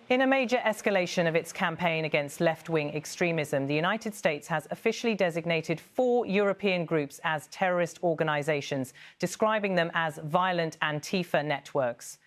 In a major escalation of its campaign against left-wing extremism, the United States has officially designated 4 European groups as terrorist organizations, describing them as violent Antifa networks.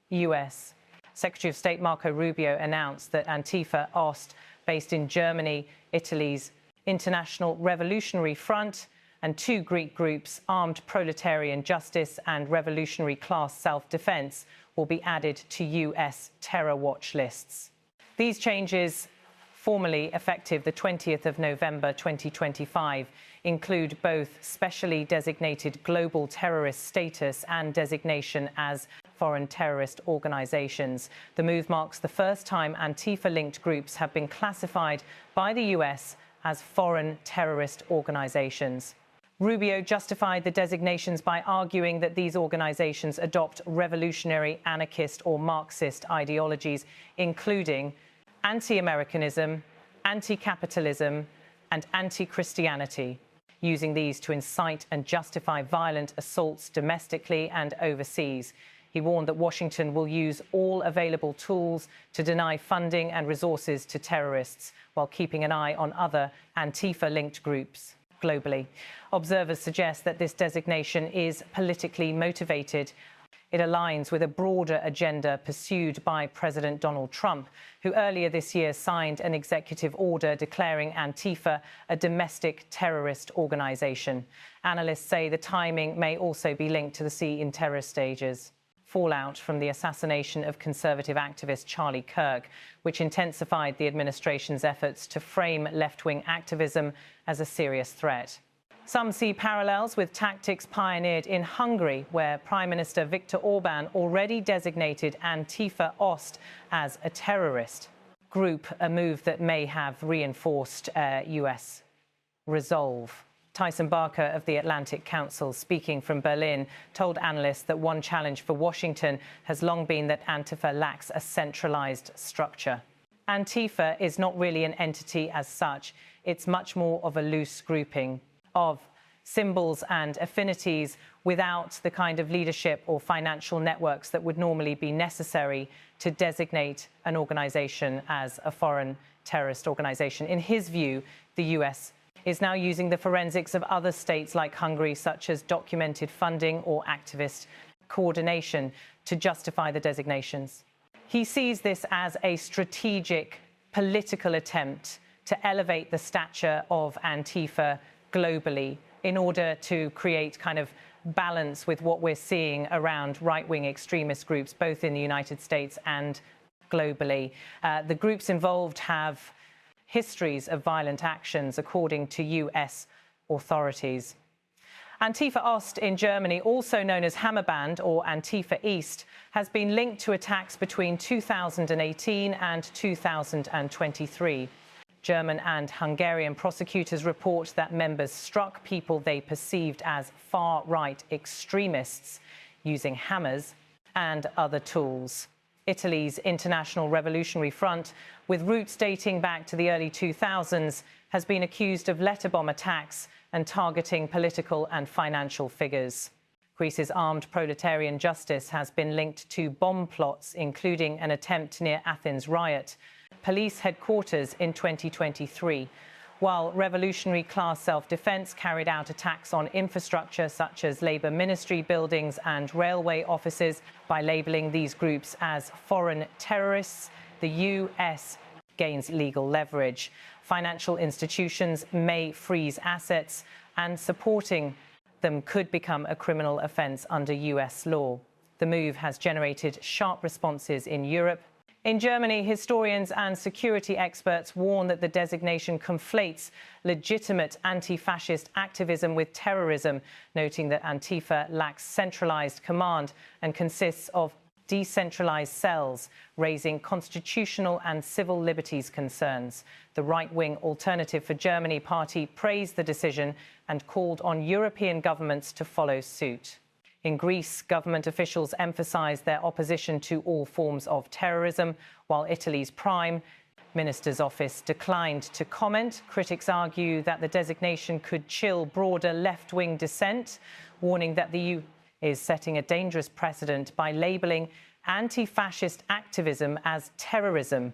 US Secretary of State Marco Rubio announced that Antifa-Ost, based in Germany, Italy's International Revolutionary Front, and 2 Greek groups, Armed Proletarian Justice and Revolutionary Class Self-Defense, will be added to US terror watch lists. These changes, formally effective the 20th of November 2025, include both specially designated global terrorist status and designation as foreign terrorist organizations. The move marks the first time Antifa-linked groups have been classified by the US as foreign terrorist organizations. Rubio justified the designations by arguing that these organizations adopt revolutionary, anarchist or Marxist ideologies, including anti-Americanism, anti-capitalism, and anti-Christianity, using these to incite and justify violent assaults domestically and overseas. He warned that Washington will use all available tools to deny funding and resources to terrorists, while keeping an eye on other Antifa-linked groups globally. Observers suggest that this designation is politically motivated. It aligns with a broader agenda pursued by President Donald Trump, who earlier this year signed an executive order declaring Antifa a domestic terrorist organization. Analysts say the timing may also be linked to the C in terror stages. Fallout from the assassination of conservative activist Charlie Kirk, which intensified the administration's efforts to frame left-wing activism as a serious threat. Some see parallels with tactics pioneered in Hungary, where Prime Minister Viktor Orban already designated Antifa-Ost as a terrorist group, a move that may have reinforced US resolve. Tyson Barker of the Atlantic Council, speaking from Berlin, told analysts that one challenge for Washington has long been that Antifa lacks a centralized structure. Antifa is not really an entity as such. It's much more of a loose grouping of symbols and affinities without the kind of leadership or financial networks that would normally be necessary to designate an organization as a foreign terrorist organization. In his view, the US is now using the forensics of other states like Hungary, such as documented funding or activist coordination, to justify the designations. He sees this as a strategic political attempt to elevate the stature of Antifa globally in order to create kind of balance with what we're seeing around right-wing extremist groups, both in the United States and globally. The groups involved have histories of violent actions, according to US authorities. Antifa-Ost in Germany, also known as Hammerband or Antifa East, has been linked to attacks between 2018 and 2023. German and Hungarian prosecutors report that members struck people they perceived as far-right extremists using hammers and other tools. Italy's International Revolutionary Front, with roots dating back to the early 2000s, has been accused of letter bomb attacks and targeting political and financial figures. Greece's Armed Proletarian Justice has been linked to bomb plots, including an attempt near Athens riot police headquarters in 2023, while Revolutionary Class Self-Defense carried out attacks on infrastructure such as Labour ministry buildings and railway offices. By labelling these groups as foreign terrorists, the US gains legal leverage. Financial institutions may freeze assets, and supporting them could become a criminal offence under US law. The move has generated sharp responses in Europe. In Germany, historians and security experts warn that the designation conflates legitimate anti-fascist activism with terrorism, noting that Antifa lacks centralized command and consists of decentralized cells, raising constitutional and civil liberties concerns. The right-wing Alternative for Germany party praised the decision and called on European governments to follow suit. In Greece, government officials emphasised their opposition to all forms of terrorism, while Italy's Prime Minister's office declined to comment. Critics argue that the designation could chill broader left-wing dissent, warning that the is setting a dangerous precedent by labelling anti-fascist activism as terrorism.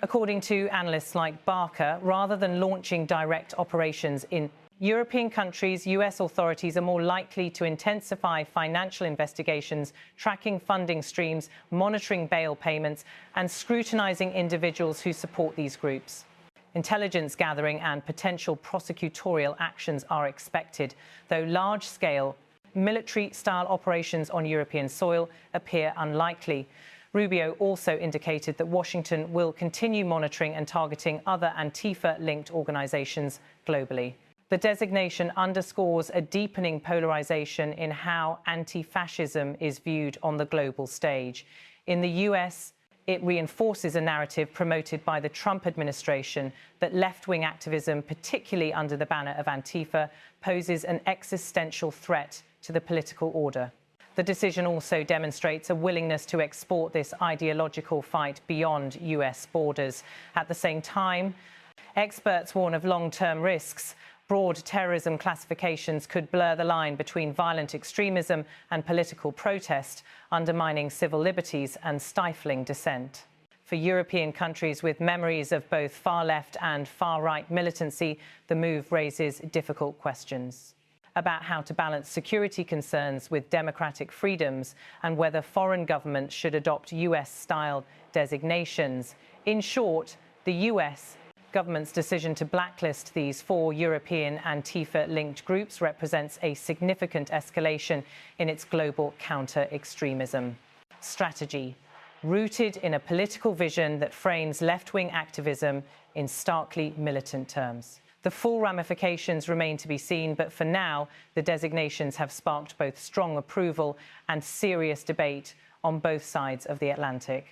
According to analysts like Barker, rather than launching direct operations in European countries, US authorities are more likely to intensify financial investigations, tracking funding streams, monitoring bail payments, and scrutinising individuals who support these groups. Intelligence gathering and potential prosecutorial actions are expected, though large-scale military-style operations on European soil appear unlikely. Rubio also indicated that Washington will continue monitoring and targeting other Antifa-linked organisations globally. The designation underscores a deepening polarization in how anti-fascism is viewed on the global stage. In the US, it reinforces a narrative promoted by the Trump administration that left-wing activism, particularly under the banner of Antifa, poses an existential threat to the political order. The decision also demonstrates a willingness to export this ideological fight beyond US borders. At the same time, experts warn of long-term risks. Broad terrorism classifications could blur the line between violent extremism and political protest, undermining civil liberties and stifling dissent. For European countries with memories of both far-left and far-right militancy, the move raises difficult questions about how to balance security concerns with democratic freedoms and whether foreign governments should adopt US-style designations. In short, the US government's decision to blacklist these 4 European Antifa-linked groups represents a significant escalation in its global counter-extremism strategy, rooted in a political vision that frames left-wing activism in starkly militant terms. The full ramifications remain to be seen, but for now, the designations have sparked both strong approval and serious debate on both sides of the Atlantic.